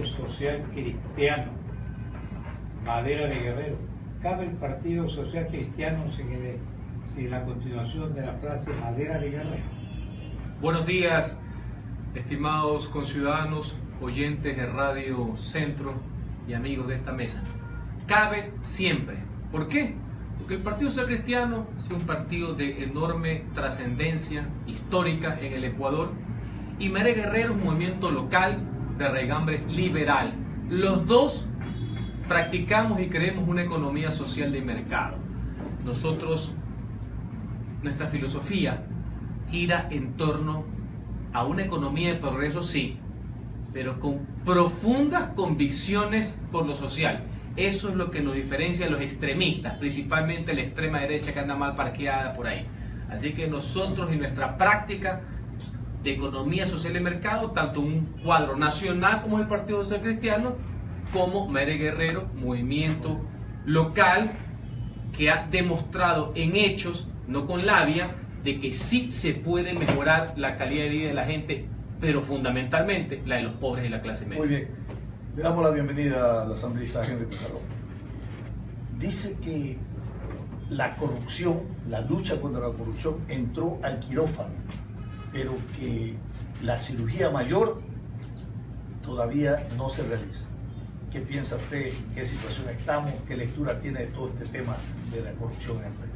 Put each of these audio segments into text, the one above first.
Social Cristiano, Madera de Guerrero. ¿Cabe el Partido Social Cristiano sin la continuación de la frase Madera de Guerrero? Buenos días, estimados conciudadanos, oyentes de Radio Centro y amigos de esta mesa. Cabe siempre. ¿Por qué? Porque el Partido Social Cristiano es un partido de enorme trascendencia histórica en el Ecuador y Madera de Guerrero es un movimiento local de regambre liberal. Los dos practicamos y creemos una economía social de mercado. Nuestra filosofía gira en torno a una economía de progreso, sí, pero con profundas convicciones por lo social. Eso es lo que nos diferencia a los extremistas, principalmente la extrema derecha que anda mal parqueada por ahí. Así que nosotros y nuestra práctica de economía social de mercado, tanto un cuadro nacional como el Partido Social Cristiano, como Madera de Guerrero, movimiento local que ha demostrado en hechos, no con labia, de que sí se puede mejorar la calidad de vida de la gente, pero fundamentalmente la de los pobres y la clase media. Muy bien, le damos la bienvenida al asambleísta Henry Pizarro. Dice que la corrupción, la lucha contra la corrupción entró al quirófano, pero que la cirugía mayor todavía no se realiza. ¿Qué piensa usted? ¿En qué situación estamos? ¿Qué lectura tiene de todo este tema de la corrupción en el país?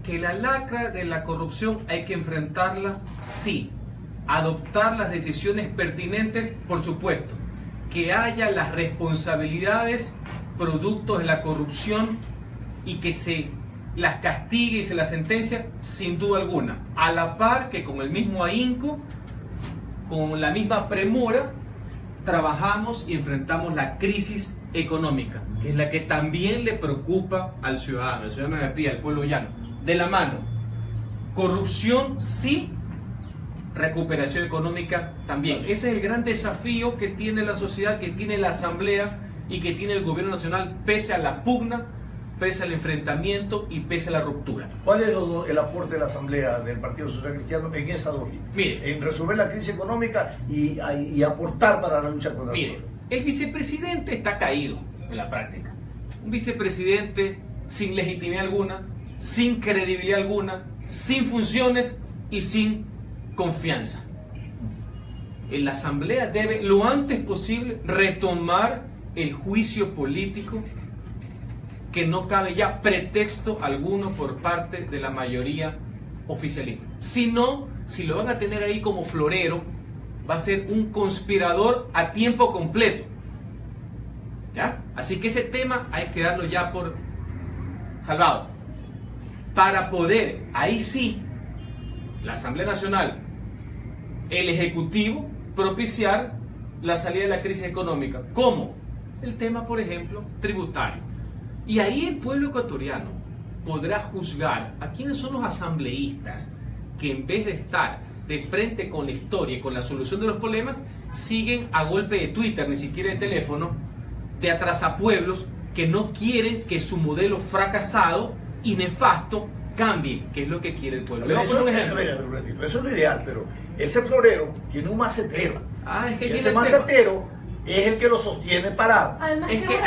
Que la lacra de la corrupción hay que enfrentarla, sí. Adoptar las decisiones pertinentes, por supuesto. Que haya las responsabilidades productos de la corrupción y que se las castigue y se las sentencia, sin duda alguna. A la par que con el mismo ahínco, con la misma premura, trabajamos y enfrentamos la crisis económica, que es la que también le preocupa al ciudadano de pie, al pueblo llano. De la mano, corrupción sí, recuperación económica también. Ese es el gran desafío que tiene la sociedad, que tiene la Asamblea y que tiene el gobierno nacional, pese a la pugna, pese al enfrentamiento y pese a la ruptura. ¿Cuál es el aporte de la Asamblea del Partido Social Cristiano en esa lógica? Mire, en resolver la crisis económica y aportar para la lucha contra la corrupción. El vicepresidente está caído en la práctica. Un vicepresidente sin legitimidad alguna, sin credibilidad alguna, sin funciones y sin confianza. La Asamblea debe lo antes posible retomar el juicio político, que no cabe ya pretexto alguno por parte de la mayoría oficialista. Si no, si lo van a tener ahí como florero, va a ser un conspirador a tiempo completo. ¿Ya? Así que ese tema hay que darlo ya por salvado. Para poder, ahí sí, la Asamblea Nacional, el Ejecutivo, propiciar la salida de la crisis económica. ¿Cómo? El tema, por ejemplo, tributario. Y ahí el pueblo ecuatoriano podrá juzgar a quiénes son los asambleístas que en vez de estar de frente con la historia y con la solución de los problemas, siguen a golpe de Twitter, ni siquiera de teléfono, de atrasapueblos que no quieren que su modelo fracasado y nefasto cambie, que es lo que quiere el pueblo. Pero eso es lo ideal, pero ese florero tiene un macetero. Es que y ese macetero es el que lo sostiene parado. Además, es que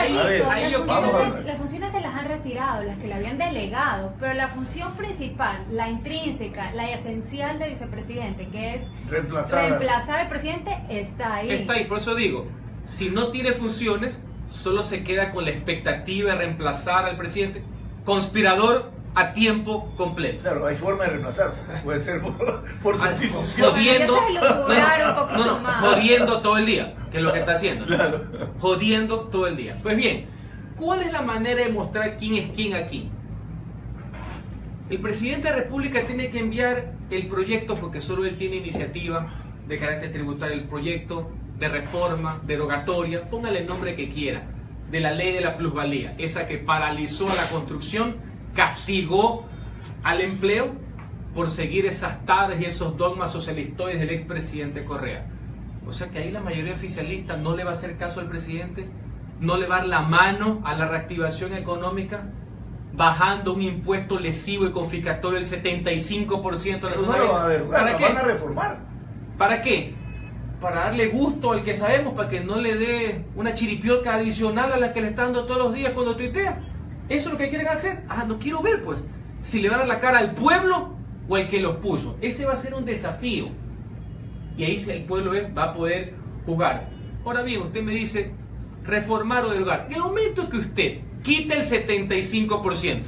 las funciones se las han retirado, las que le habían delegado, pero la función principal, la intrínseca, la esencial del vicepresidente, que es reemplazar al presidente, está ahí. Está ahí, por eso digo, si no tiene funciones, solo se queda con la expectativa de reemplazar al presidente, conspirador a tiempo completo. Claro, hay forma de reemplazar, puede ser por sustitución. Jodiendo todo el día, que es lo que está haciendo. Claro. Jodiendo todo el día. Pues bien, ¿cuál es la manera de mostrar quién es quién aquí? El presidente de la República tiene que enviar el proyecto, porque solo él tiene iniciativa de carácter tributario, el proyecto de reforma derogatoria, póngale el nombre que quiera, de la ley de la plusvalía, esa que paralizó a la construcción, castigó al empleo por seguir esas taras y esos dogmas socialistoides del expresidente Correa. O sea que ahí la mayoría oficialista no le va a hacer caso al presidente, no le va a dar la mano a la reactivación económica, bajando un impuesto lesivo y confiscatorio del 75% de la Pero no lo van a derogar, ¿Para lo qué? van a reformar. ¿Para qué? para darle gusto al que sabemos, para que no le dé una chiripiolca adicional a la que le está dando todos los días cuando tuitea. ¿Eso es lo que quieren hacer? Ah, no quiero ver pues si le van a dar la cara al pueblo o al que los puso. Ese va a ser un desafío. Y ahí el pueblo va a poder jugar. Ahora bien, usted me dice reformar o derogar. En el momento que usted quita el 75%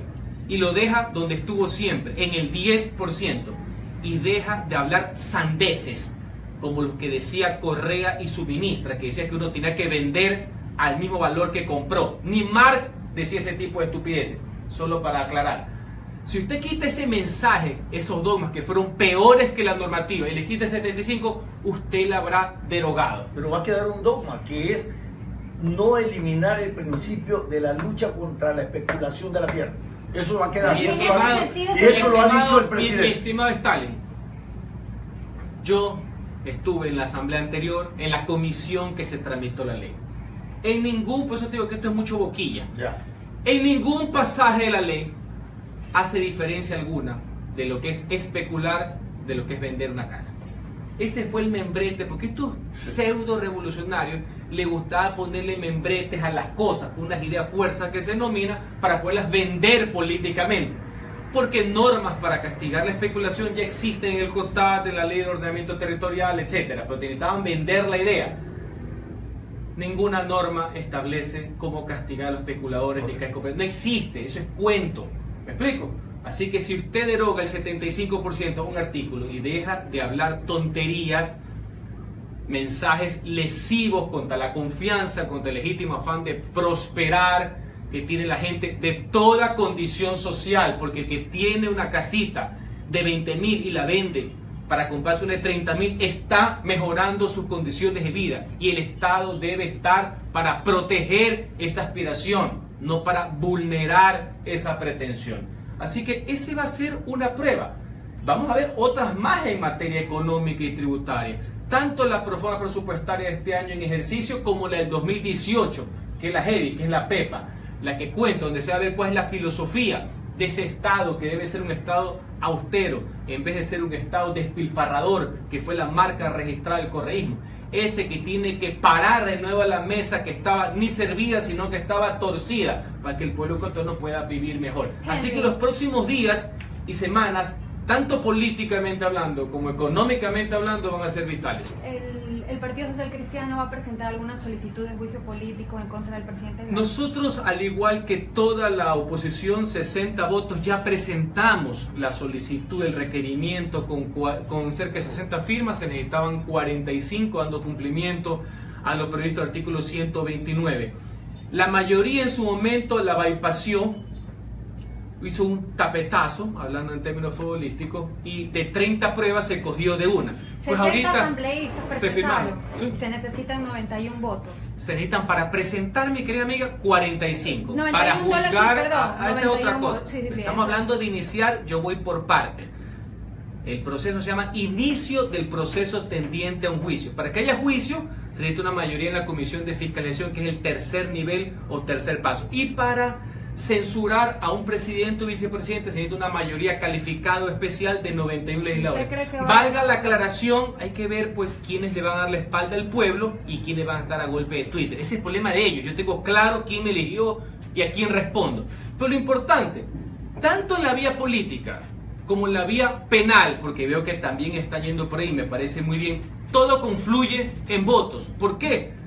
y lo deja donde estuvo siempre, en el 10%, y deja de hablar sandeces, como los que decía Correa y su ministra, que decía que uno tenía que vender al mismo valor que compró. Ni Marx decía ese tipo de estupideces, solo para aclarar. Si usted quita ese mensaje, esos dogmas que fueron peores que la normativa, y le quita el 75, usted la habrá derogado. Pero va a quedar un dogma, que es no eliminar el principio de la lucha contra la especulación de la tierra. Eso va a quedar. Y eso lo ha dicho el presidente. Mi estimado Stalin, yo estuve en la asamblea anterior, en la comisión que se tramitó la ley. En ningún, por eso te digo que esto es mucho boquilla. Ya. En ningún pasaje de la ley hace diferencia alguna de lo que es especular, de lo que es vender una casa. Ese fue el membrete, porque estos pseudo revolucionarios le gustaba ponerle membretes a las cosas, unas ideas fuerzas que se denomina, para poderlas vender políticamente. Porque normas para castigar la especulación ya existen en el COTAD, en la ley de ordenamiento territorial, etc. Pero necesitaban vender la idea. Ninguna norma establece cómo castigar a los especuladores ni no existe, eso es cuento. ¿Me explico? Así que si usted deroga el 75% de un artículo y deja de hablar tonterías, mensajes lesivos contra la confianza, contra el legítimo afán de prosperar que tiene la gente de toda condición social, porque el que tiene una casita de 20.000 y la vende para comprarse una de 30.000 está mejorando sus condiciones de vida, y el Estado debe estar para proteger esa aspiración, no para vulnerar esa pretensión. Así que ese va a ser una prueba. Vamos a ver otras más en materia económica y tributaria, tanto la reforma presupuestaria de este año en ejercicio como la del 2018, que es la heavy, que es la PEPA, la que cuenta, donde se va a ver cuál es la filosofía de ese Estado, que debe ser un Estado austero, en vez de ser un Estado despilfarrador, que fue la marca registrada del correísmo. Ese que tiene que parar de nuevo a la mesa que estaba ni servida, sino que estaba torcida, para que el pueblo ecuatoriano pueda vivir mejor. Así que los próximos días y semanas, tanto políticamente hablando como económicamente hablando, van a ser vitales. ¿El Partido Social Cristiano va a presentar alguna solicitud de juicio político en contra del presidente? Nosotros, al igual que toda la oposición, 60 votos, ya presentamos la solicitud, el requerimiento con cerca de 60 firmas. Se necesitaban 45, dando cumplimiento a lo previsto del artículo 129. La mayoría en su momento la bypassó, hizo un tapetazo, hablando en términos futbolísticos, y de 30 pruebas se cogió de una. Pues ahorita asambleístas se firmaron. ¿Sí? Se necesitan 91 votos. Se necesitan para presentar, mi querida amiga, 45. 91 para juzgar, perdón, esa es otra cosa. Sí, Estamos hablando de iniciar, yo voy por partes. El proceso se llama inicio del proceso tendiente a un juicio. Para que haya juicio, se necesita una mayoría en la Comisión de Fiscalización, que es el tercer nivel o tercer paso. Y para censurar a un presidente o vicepresidente se necesita una mayoría calificada especial de 91 legisladores. Valga la aclaración, hay que ver pues quiénes le van a dar la espalda al pueblo y quiénes van a estar a golpe de Twitter. Ese es el problema de ellos. Yo tengo claro quién me eligió y a quién respondo. Pero lo importante, tanto en la vía política como en la vía penal, porque veo que también está yendo por ahí, me parece muy bien, todo confluye en votos. ¿Por qué?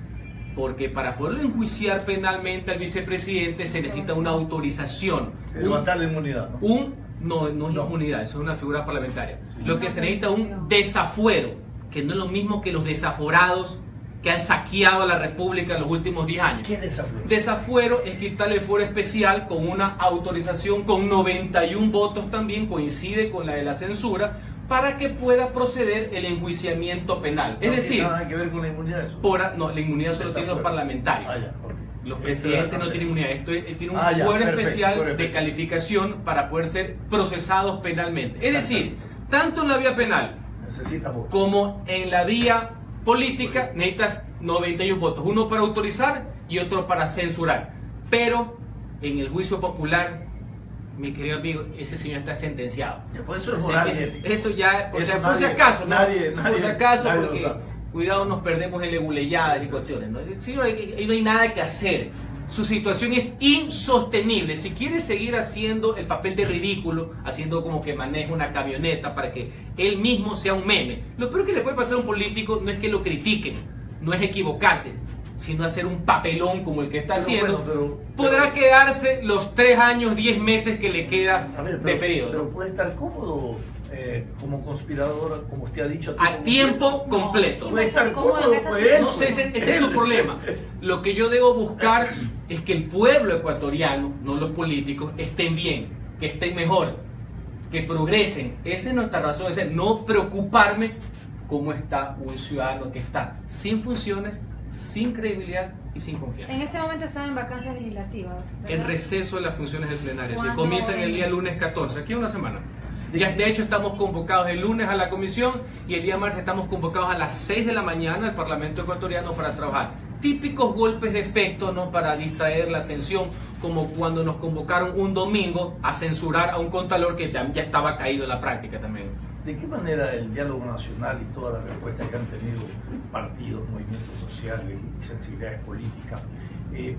Porque para poderlo enjuiciar penalmente al vicepresidente se necesita una autorización. Levantar la inmunidad, ¿no? No es inmunidad, eso es una figura parlamentaria. Sí. Lo que se necesita es un desafuero, que no es lo mismo que los desaforados que han saqueado a la República en los últimos 10 años. ¿Qué es desafuero? Desafuero es quitarle el fuero especial con una autorización con 91 votos también, coincide con la de la censura, para que pueda proceder el enjuiciamiento penal. Es decir, ¿no tiene nada que ver con la inmunidad eso? No, la inmunidad solo tiene los parlamentarios. Okay. Los presidentes no tienen inmunidad. Él tiene un fuero especial de calificación para poder ser procesados penalmente. Es decir, tanto en la vía penal como en la vía política necesitas 91 votos. Uno para autorizar y otro para censurar. Pero en el juicio popular, mi querido amigo, ese señor está sentenciado. Eso es moral y ética. Eso ya, por si acaso, nadie, porque cuidado nos perdemos en leguleyadas y cuestiones, ¿no? Sí, ahí no hay nada que hacer. Su situación es insostenible. Si quiere seguir haciendo el papel de ridículo, haciendo como que maneja una camioneta para que él mismo sea un meme, lo peor que le puede pasar a un político no es que lo critiquen, no es equivocarse, sino hacer un papelón como el que está haciendo. Podrá quedarse los 3 años, 10 meses que le queda de periodo. Pero puede estar cómodo como conspirador, como usted ha dicho. A tiempo completo. Puede estar cómodo, pues. No sé, ese es su problema. Lo que yo debo buscar es que el pueblo ecuatoriano, no los políticos, estén bien, que estén mejor, que progresen. Esa es nuestra razón de ser. No preocuparme cómo está un ciudadano que está sin funciones, sin credibilidad y sin confianza. En este momento están en vacancia legislativa, ¿verdad? En receso de las funciones del plenario. Se comienzan el día lunes 14, aquí una semana. Ya, de hecho, estamos convocados el lunes a la comisión y el día martes estamos convocados a las 6 de la mañana al Parlamento ecuatoriano para trabajar. Típicos golpes de efecto, ¿no? Para distraer la atención, como cuando nos convocaron un domingo a censurar a un contralor que ya estaba caído en la práctica también. ¿De qué manera el diálogo nacional y todas las respuestas que han tenido partidos, movimientos sociales y sensibilidades políticas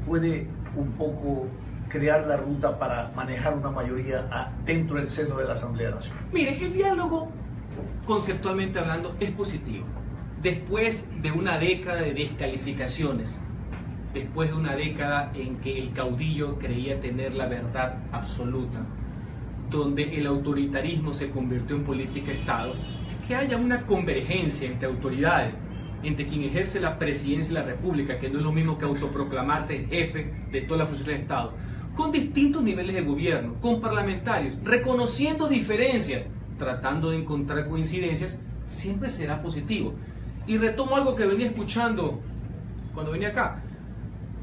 puede un poco crear la ruta para manejar una mayoría dentro del seno de la Asamblea Nacional? Mire, el diálogo, conceptualmente hablando, es positivo. Después de una década de descalificaciones, después de una década en que el caudillo creía tener la verdad absoluta, donde el autoritarismo se convirtió en política de Estado, que haya una convergencia entre autoridades, entre quien ejerce la presidencia de la República, que no es lo mismo que autoproclamarse jefe de todas las funciones de Estado, con distintos niveles de gobierno, con parlamentarios, reconociendo diferencias, tratando de encontrar coincidencias, siempre será positivo. Y retomo algo que venía escuchando cuando venía acá.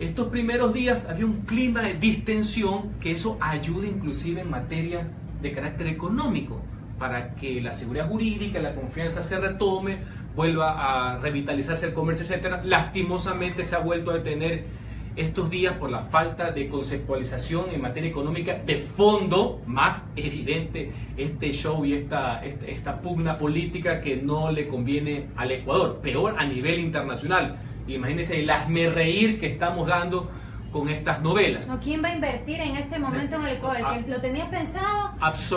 Estos primeros días había un clima de distensión, que eso ayuda inclusive en materia de carácter económico, para que la seguridad jurídica, la confianza se retome, vuelva a revitalizarse el comercio, etc. Lastimosamente se ha vuelto a detener estos días por la falta de conceptualización en materia económica de fondo, más evidente este show y esta pugna política que no le conviene al Ecuador, peor a nivel internacional. Imagínense el hazmerreír que estamos dando con estas novelas. No, ¿quién va a invertir en este momento en el Ecuador? ¿El que lo tenía pensado? Si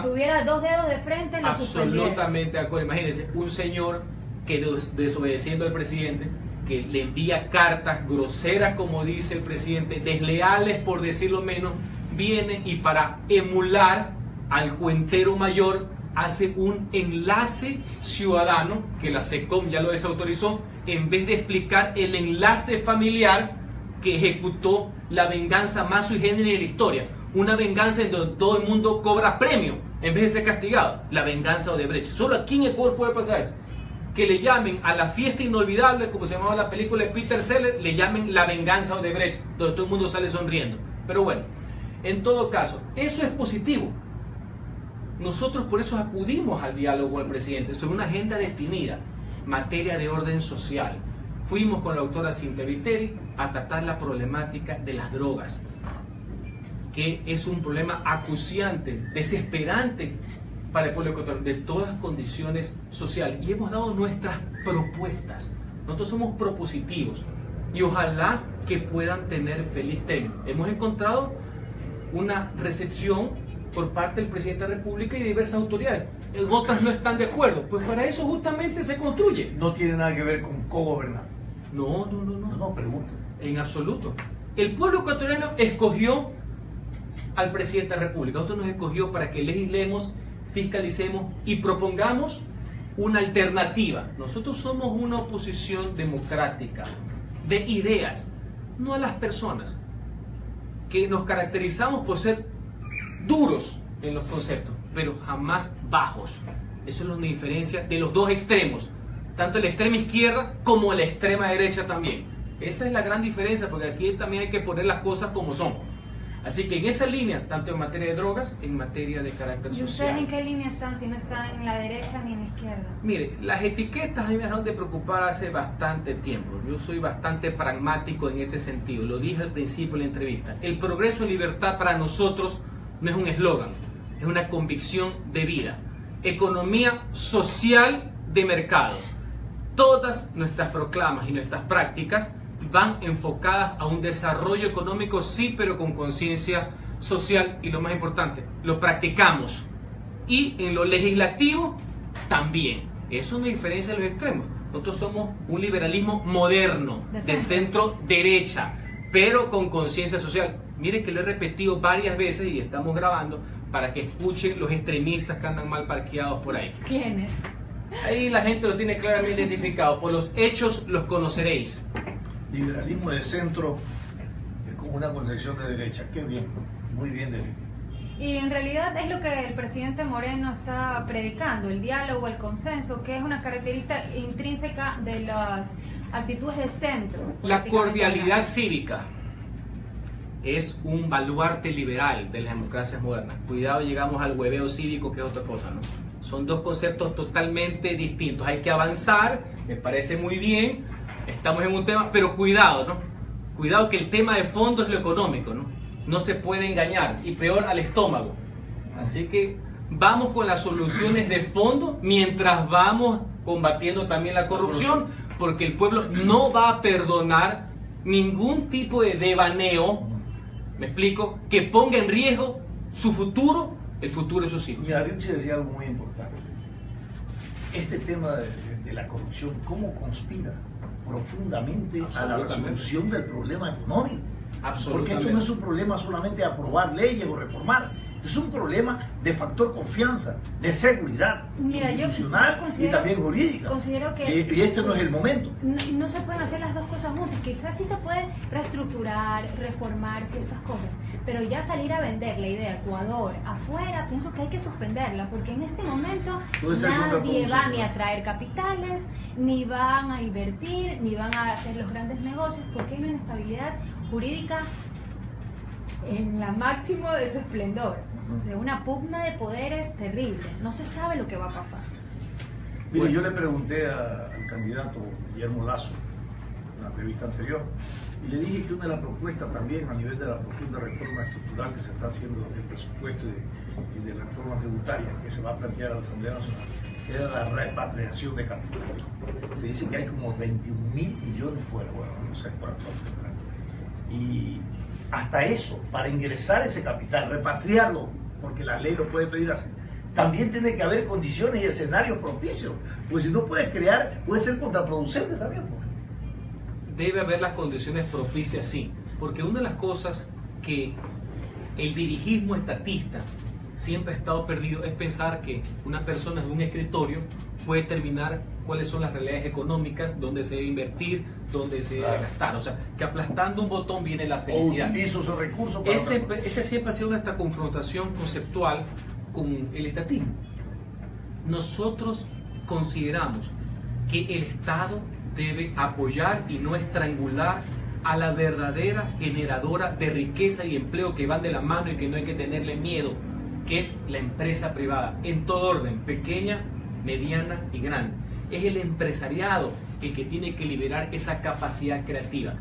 tuviera 2 dedos de frente, lo suspendiera. Absolutamente de acuerdo. Imagínense, un señor que desobedeciendo al presidente, que le envía cartas groseras, como dice el presidente, desleales por decirlo menos, viene y para emular al cuentero mayor hace un enlace ciudadano, que la SECOM ya lo desautorizó, en vez de explicar el enlace familiar que ejecutó la venganza más sui generis de la historia. Una venganza en donde todo el mundo cobra premio en vez de ser castigado. La venganza Odebrecht. Solo aquí en Ecuador puede pasar eso. Que le llamen a la fiesta inolvidable, como se llamaba la película de Peter Sellers, le llamen la venganza Odebrecht, donde todo el mundo sale sonriendo. Pero bueno, en todo caso, eso es positivo. Nosotros por eso acudimos al diálogo con el presidente sobre una agenda definida, materia de orden social. Fuimos con la doctora Cintia Viteri a tratar la problemática de las drogas, que es un problema acuciante, desesperante para el pueblo ecuatoriano, de todas condiciones sociales. Y hemos dado nuestras propuestas. Nosotros somos propositivos y ojalá que puedan tener feliz término. Hemos encontrado una recepción por parte del presidente de la República y de diversas autoridades. Otras no están de acuerdo. Pues para eso justamente se construye. No tiene nada que ver con cogobernar. No, pregunto. En absoluto. El pueblo ecuatoriano escogió al presidente de la República. Nosotros nos escogió para que legislemos, fiscalicemos y propongamos una alternativa. Nosotros somos una oposición democrática de ideas, no a las personas, que nos caracterizamos por ser duros en los conceptos, pero jamás bajos. Eso es lo que nos diferencia de los dos extremos, tanto la extrema izquierda como la extrema derecha también. Esa es la gran diferencia, porque aquí también hay que poner las cosas como son. Así que en esa línea, tanto en materia de drogas, en materia de carácter social. ¿Y ustedes en qué línea están, si no están en la derecha ni en la izquierda? Mire, las etiquetas a mí me dejaron de preocupar hace bastante tiempo. Yo soy bastante pragmático en ese sentido. Lo dije al principio de la entrevista. El progreso y libertad para nosotros no es un eslogan, es una convicción de vida. Economía social de mercado. Todas nuestras proclamas y nuestras prácticas van enfocadas a un desarrollo económico, sí, pero con conciencia social, y lo más importante, lo practicamos. Y en lo legislativo también. Eso no diferencia de los extremos. Nosotros somos un liberalismo moderno, de centro derecha, pero con conciencia social. Miren que lo he repetido varias veces y estamos grabando para que escuchen los extremistas que andan mal parqueados por ahí. ¿Quiénes? Ahí la gente lo tiene claramente identificado. Por los hechos los conoceréis. Liberalismo de centro es como una concepción de derecha. Qué bien, muy bien definido. Y en realidad es lo que el presidente Moreno está predicando, el diálogo, el consenso, que es una característica intrínseca de las actitudes de centro. La cordialidad cívica es un baluarte liberal de las democracias modernas. Cuidado, llegamos al hueveo cívico, que es otra cosa, ¿no? Son dos conceptos totalmente distintos. Hay que avanzar, me parece muy bien, estamos en un tema, pero cuidado, ¿no? Cuidado que el tema de fondo es lo económico, ¿no? No se puede engañar, y peor al estómago. Así que vamos con las soluciones de fondo mientras vamos combatiendo también la corrupción, porque el pueblo no va a perdonar ningún tipo de devaneo, ¿me explico?, que ponga en riesgo su futuro, el futuro de sus hijos. Mira, Riucci decía algo muy importante. Este tema de la corrupción, ¿cómo conspira profundamente a la resolución del problema económico? Porque esto no es un problema solamente de aprobar leyes o reformar, es un problema de factor confianza, de seguridad institucional y también jurídica. Considero que y este no es el momento. No se pueden hacer las dos cosas juntas. Quizás sí se puede reestructurar, reformar ciertas cosas, pero ya salir a vender la idea de Ecuador afuera, pienso que hay que suspenderla, porque en este momento nadie va ni a traer capitales, ni van a invertir, ni van a hacer los grandes negocios, porque hay una inestabilidad jurídica en la máximo de su esplendor. O sea, una pugna de poderes terrible. No se sabe lo que va a pasar. Mire, yo le pregunté al candidato Guillermo Lasso en la entrevista anterior y le dije que una de las propuestas también a nivel de la profunda reforma estructural que se está haciendo del presupuesto y de la reforma tributaria que se va a plantear a la Asamblea Nacional era la repatriación de capital. Se dice que hay como 21.000 millones fuera, bueno, no sé cuánto. Y hasta eso, para ingresar ese capital, repatriarlo, porque la ley lo puede pedir así, también tiene que haber condiciones y escenarios propicios, pues si no puede crear, puede ser contraproducente también. Debe haber las condiciones propicias, sí, porque una de las cosas que el dirigismo estatista siempre ha estado perdido es pensar que una persona de un escritorio puede determinar cuáles son las realidades económicas, dónde se debe invertir, dónde se debe gastar. O sea, que aplastando un botón viene la felicidad. O utilizo esos recursos para ese siempre ha sido nuestra confrontación conceptual con el estatismo. Nosotros consideramos que el Estado debe apoyar y no estrangular a la verdadera generadora de riqueza y empleo que van de la mano y que no hay que tenerle miedo, que es la empresa privada, en todo orden, pequeña, mediana y grande. Es el empresariado el que tiene que liberar esa capacidad creativa.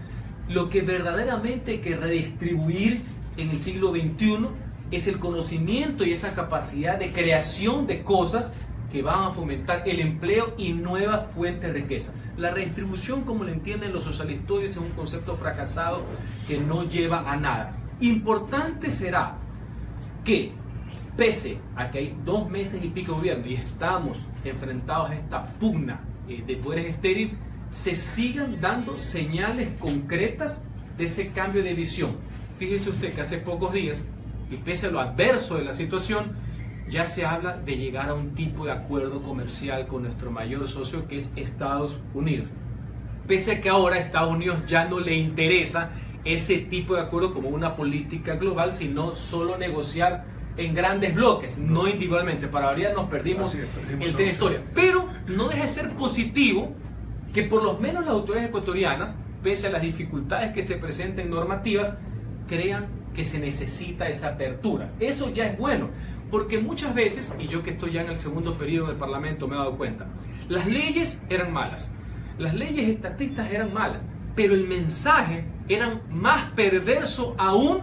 Lo que verdaderamente hay que redistribuir en el siglo XXI es el conocimiento y esa capacidad de creación de cosas que van a fomentar el empleo y nuevas fuentes de riqueza. La redistribución, como lo entienden los socialistas, es un concepto fracasado que no lleva a nada. Importante será que, pese a que hay 2 meses y pico de gobierno y estamos enfrentados a esta pugna de poderes estériles, se sigan dando señales concretas de ese cambio de visión. Fíjese usted que hace pocos días, y pese a lo adverso de la situación, ya se habla de llegar a un tipo de acuerdo comercial con nuestro mayor socio, que es Estados Unidos. Pese a que ahora a Estados Unidos ya no le interesa ese tipo de acuerdo como una política global, sino solo negociar en grandes bloques, no individualmente. Para variar nos perdimos el tema de historia. Pero no deja de ser positivo que por lo menos las autoridades ecuatorianas, pese a las dificultades que se presenten normativas, crean que se necesita esa apertura. Eso ya es bueno, porque muchas veces, y yo que estoy ya en el segundo periodo del Parlamento me he dado cuenta, las leyes eran malas, las leyes estatistas eran malas, pero el mensaje era más perverso aún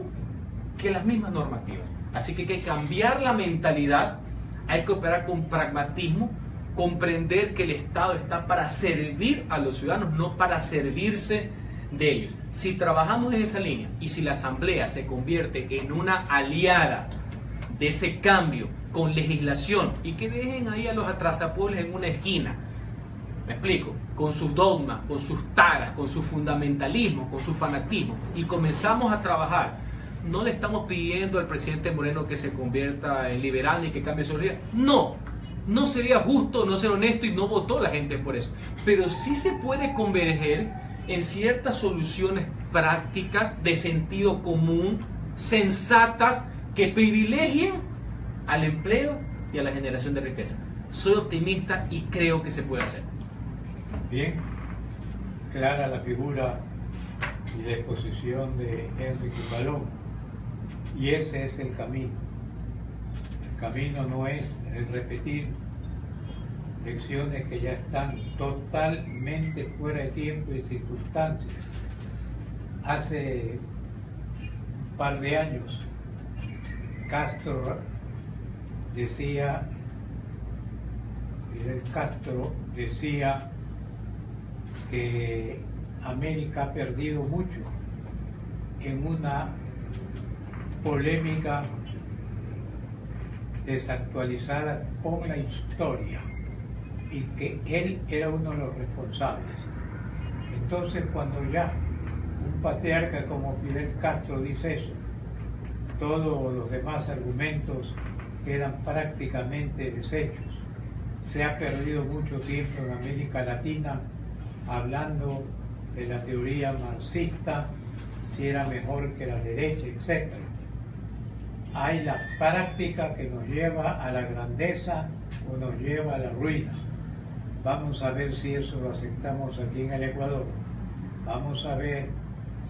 que las mismas normativas. Así que hay que cambiar la mentalidad, hay que operar con pragmatismo, comprender que el Estado está para servir a los ciudadanos, no para servirse de ellos. Si trabajamos en esa línea y si la Asamblea se convierte en una aliada de ese cambio con legislación y que dejen ahí a los atrasapueblos en una esquina, me explico, con sus dogmas, con sus taras, con su fundamentalismo, con su fanatismo, y comenzamos a trabajar, no le estamos pidiendo al presidente Moreno que se convierta en liberal ni que cambie su vida. No sería justo, no sería honesto y no votó la gente por eso. Pero sí se puede converger en ciertas soluciones prácticas de sentido común, sensatas, que privilegien al empleo y a la generación de riqueza. Soy optimista y creo que se puede hacer. Bien, clara la figura y la exposición de Henry Cucalón, y ese es el camino. El camino no es el repetir lecciones que ya están totalmente fuera de tiempo y circunstancias. Hace un par de años Fidel Castro decía que América ha perdido mucho en una polémica desactualizada con la historia, y que él era uno de los responsables. Entonces, cuando ya un patriarca como Fidel Castro dice eso, todos los demás argumentos quedan prácticamente deshechos. Se ha perdido mucho tiempo en América Latina hablando de la teoría marxista, si era mejor que la derecha, etc. Hay la práctica que nos lleva a la grandeza o nos lleva a la ruina. Vamos a ver si eso lo aceptamos aquí en el Ecuador. Vamos a ver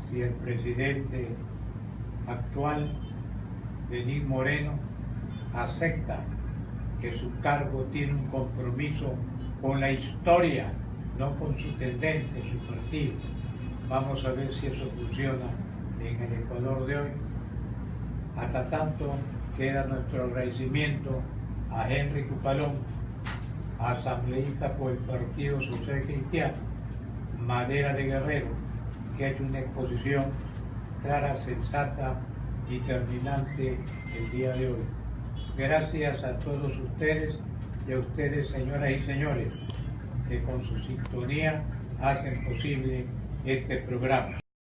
si el presidente actual, Lenín Moreno, acepta que su cargo tiene un compromiso con la historia, no con su tendencia, su partido. Vamos a ver si eso funciona en el Ecuador de hoy. Hasta tanto, queda nuestro agradecimiento a Henry Cucalón, asambleísta por el Partido Social Cristiano, Madera de Guerrero, que ha hecho una exposición clara, sensata y terminante el día de hoy. Gracias a todos ustedes y a ustedes, señoras y señores, que con su sintonía hacen posible este programa.